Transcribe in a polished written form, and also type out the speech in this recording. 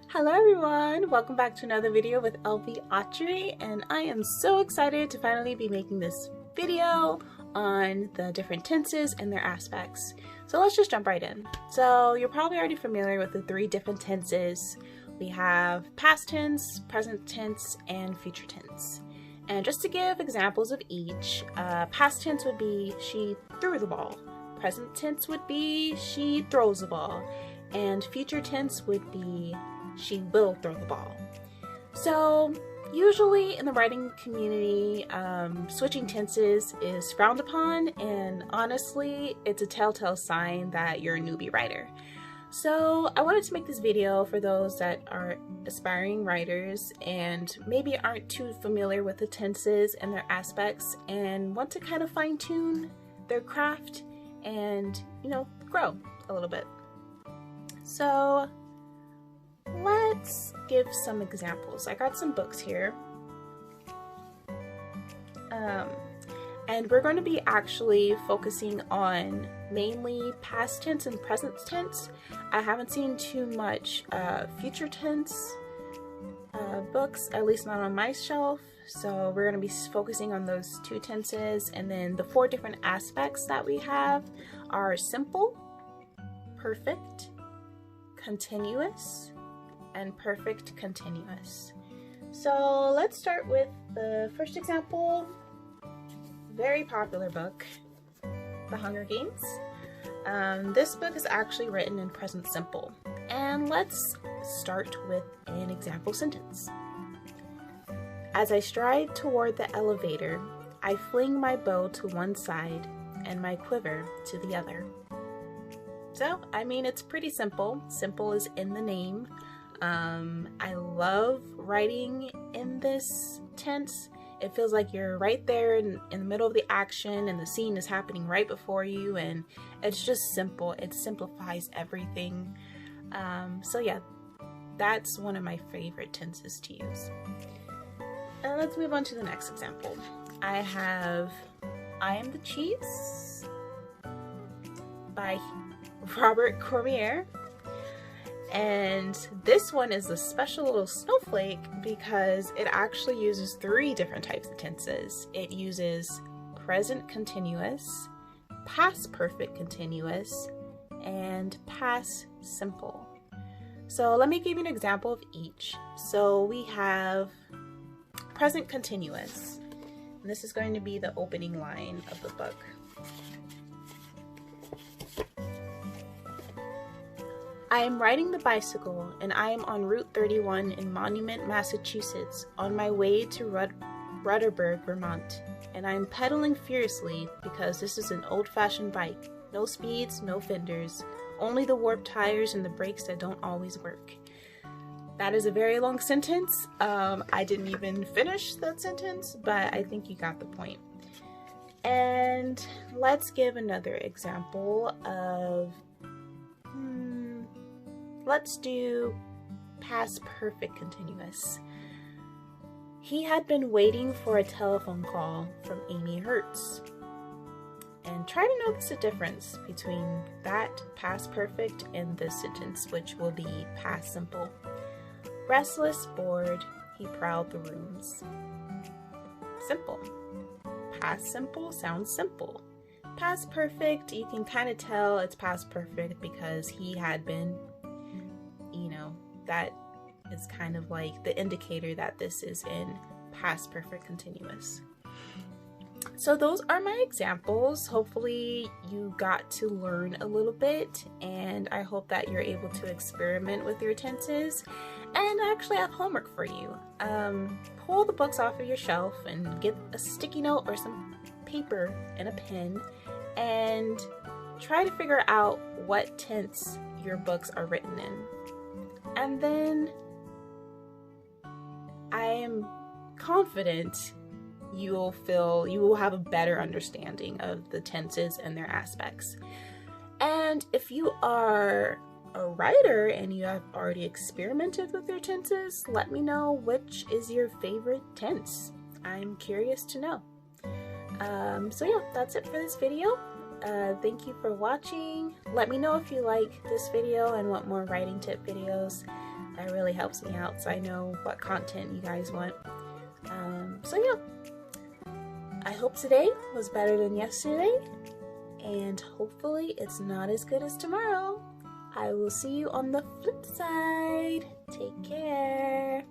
Hello everyone, welcome back to another video with LV Autry, and I am so excited to finally be making this video on the different tenses and their aspects. So let's just jump right in. So you're probably already familiar with the three different tenses. We have past tense, present tense, and future tense. And just to give examples of each, past tense would be she threw the ball, present tense would be she throws the ball, and future tense would be she will throw the ball. So usually in the writing community, switching tenses is frowned upon, and honestly, it's a telltale sign that you're a newbie writer. So I wanted to make this video for those that are aspiring writers and maybe aren't too familiar with the tenses and their aspects and want to kind of fine-tune their craft and, you know, grow a little bit. So let's give some examples. I got some books here. And we're going to be actually focusing on mainly past tense and present tense. I haven't seen too much future tense books, at least not on my shelf. So we're going to be focusing on those two tenses, and then the four different aspects that we have are simple, perfect, continuous, and perfect continuous. So let's start with the first example. Very popular book, The Hunger Games. This book is actually written in present simple. And let's start with an example sentence. As I stride toward the elevator, I fling my bow to one side and my quiver to the other. So, I mean, it's pretty simple. Simple is in the name. I love writing in this tense. It feels like you're right there in the middle of the action and the scene is happening right before you, and it's just simple. It simplifies everything. So yeah, that's one of my favorite tenses to use. Let's move on to the next example. I have I Am the Cheese by Robert Cormier. And this one is a special little snowflake because it actually uses three different types of tenses. It uses present continuous, past perfect continuous, and past simple. So let me give you an example of each. So we have present continuous, and this is going to be the opening line of the book. I am riding the bicycle and I am on Route 31 in Monument, Massachusetts, on my way to Rutherford, Vermont, and I am pedaling furiously because this is an old-fashioned bike. No speeds, no fenders, only the warped tires and the brakes that don't always work. That is a very long sentence. I didn't even finish that sentence, but I think you got the point. And let's give another example of let's do past perfect continuous. He had been waiting for a telephone call from Amy Hertz. And try to notice the difference between that past perfect and this sentence, which will be past simple. Restless, bored, he prowled the rooms. Simple. Past simple sounds simple. Past perfect, you can kind of tell it's past perfect because he had been. You know, that is kind of like the indicator that this is in past perfect continuous. So those are my examples. Hopefully you got to learn a little bit, and I hope that you're able to experiment with your tenses. And I actually have homework for you. Pull the books off of your shelf and get a sticky note or some paper and a pen and try to figure out what tense your books are written in. And then I am confident you will have a better understanding of the tenses and their aspects. And if you are a writer and you have already experimented with your tenses, let me know which is your favorite tense. I'm curious to know. So yeah, that's it for this video. Thank you for watching. Let me know if you like this video and want more writing tip videos. That really helps me out so I know what content you guys want. So yeah, I hope today was better than yesterday, and hopefully it's not as good as tomorrow. I will see you on the flip side. Take care.